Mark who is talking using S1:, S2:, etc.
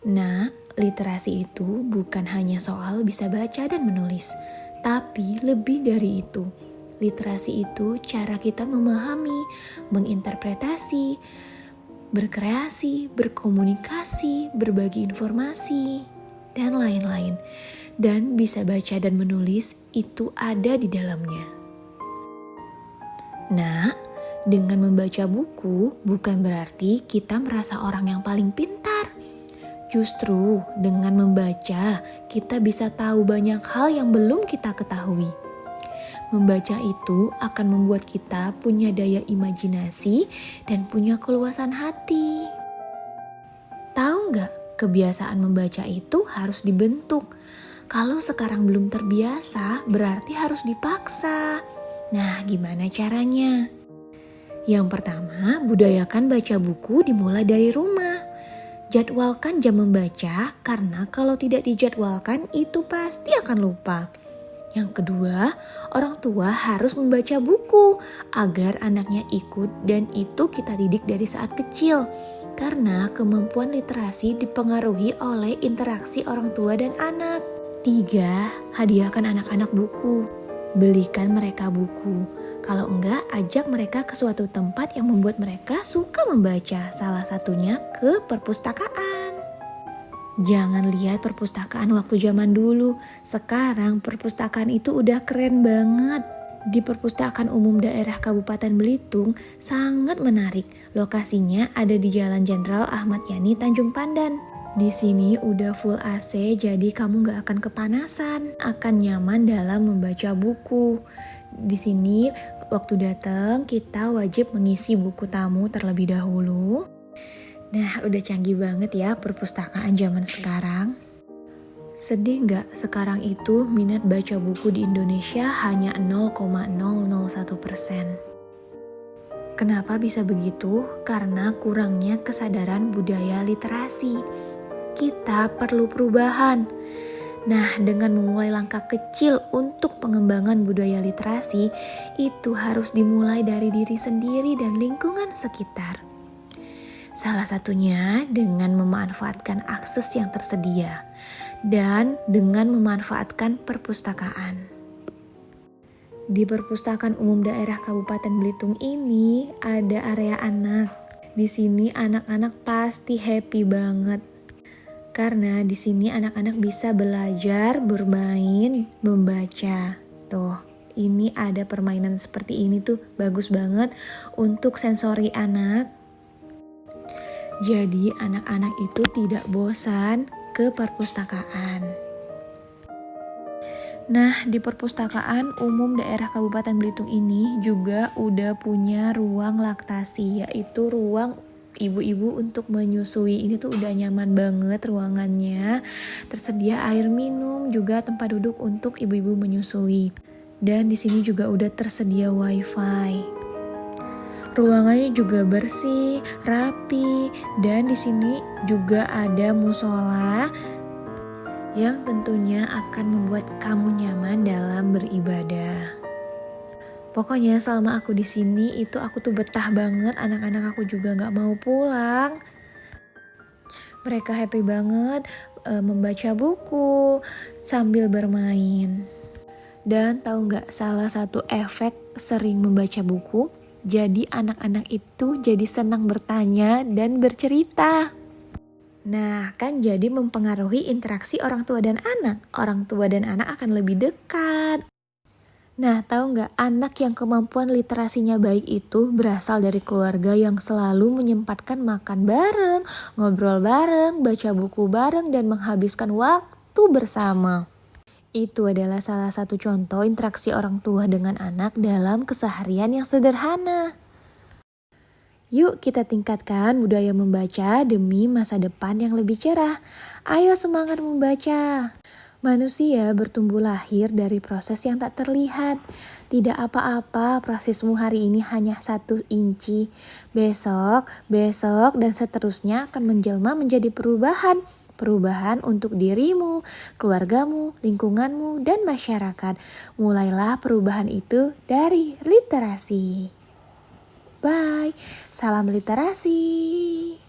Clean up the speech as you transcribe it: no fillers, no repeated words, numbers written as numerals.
S1: Nah, literasi itu bukan hanya soal bisa baca dan menulis, tapi lebih dari itu. Literasi itu cara kita memahami, menginterpretasi, berkreasi, berkomunikasi, berbagi informasi, dan lain-lain. Dan bisa baca dan menulis itu ada di dalamnya. Nah, dengan membaca buku bukan berarti kita merasa orang yang paling pintar. Justru dengan membaca kita bisa tahu banyak hal yang belum kita ketahui. Membaca itu akan membuat kita punya daya imajinasi dan punya keluasan hati. Tahu nggak, kebiasaan membaca itu harus dibentuk. Kalau sekarang belum terbiasa, berarti harus dipaksa. Nah, gimana caranya? Yang pertama, budayakan baca buku dimulai dari rumah. Jadwalkan jam membaca, karena kalau tidak dijadwalkan itu pasti akan lupa. Yang kedua, orang tua harus membaca buku agar anaknya ikut, dan itu kita didik dari saat kecil. Karena kemampuan literasi dipengaruhi oleh interaksi orang tua dan anak. 3, hadiahkan anak-anak buku. Belikan mereka buku. Kalau enggak, ajak mereka ke suatu tempat yang membuat mereka suka membaca. Salah satunya ke perpustakaan. Jangan lihat perpustakaan waktu zaman dulu. Sekarang perpustakaan itu udah keren banget. Di Perpustakaan Umum Daerah Kabupaten Belitung sangat menarik. Lokasinya ada di Jalan Jenderal Ahmad Yani, Tanjung Pandan. Di sini udah full AC, jadi kamu gak akan kepanasan, akan nyaman dalam membaca buku. Di sini waktu datang kita wajib mengisi buku tamu terlebih dahulu. Nah, udah canggih banget ya perpustakaan zaman sekarang. Sedih gak sekarang itu minat baca buku di Indonesia hanya 0,001%. Kenapa bisa begitu? Karena kurangnya kesadaran budaya literasi. Kita perlu perubahan. Nah, dengan memulai langkah kecil untuk pengembangan budaya literasi, itu harus dimulai dari diri sendiri dan lingkungan sekitar. Salah satunya dengan memanfaatkan akses yang tersedia dan dengan memanfaatkan perpustakaan. Di Perpustakaan Umum Daerah Kabupaten Belitung ini ada area anak. Di sini anak-anak pasti happy banget. Karena di sini anak-anak bisa belajar, bermain, membaca. Tuh, ini ada permainan seperti ini tuh bagus banget untuk sensori anak. Jadi anak-anak itu tidak bosan ke perpustakaan. Nah, di Perpustakaan Umum Daerah Kabupaten Belitung ini juga udah punya ruang laktasi, yaitu ruang ibu-ibu untuk menyusui. Ini tuh udah nyaman banget ruangannya. Tersedia air minum, juga tempat duduk untuk ibu-ibu menyusui. Dan di sini juga udah tersedia wifi. Ruangannya juga bersih, rapi, dan di sini juga ada musola yang tentunya akan membuat kamu nyaman dalam beribadah. Pokoknya selama aku di sini itu aku tuh betah banget, anak-anak aku juga nggak mau pulang. Mereka happy banget membaca buku sambil bermain. Dan tahu nggak, salah satu efek sering membaca buku, jadi anak-anak itu jadi senang bertanya dan bercerita. Nah, kan jadi mempengaruhi interaksi orang tua dan anak. Orang tua dan anak akan lebih dekat. Nah, tahu nggak, anak yang kemampuan literasinya baik itu berasal dari keluarga yang selalu menyempatkan makan bareng, ngobrol bareng, baca buku bareng, dan menghabiskan waktu bersama. Itu adalah salah satu contoh interaksi orang tua dengan anak dalam keseharian yang sederhana. Yuk kita tingkatkan budaya membaca demi masa depan yang lebih cerah. Ayo semangat membaca. Manusia bertumbuh lahir dari proses yang tak terlihat. Tidak apa-apa prosesmu hari ini hanya 1 inci. Besok, dan seterusnya akan menjelma menjadi perubahan. Perubahan untuk dirimu, keluargamu, lingkunganmu, dan masyarakat. Mulailah perubahan itu dari literasi. Bye, salam literasi.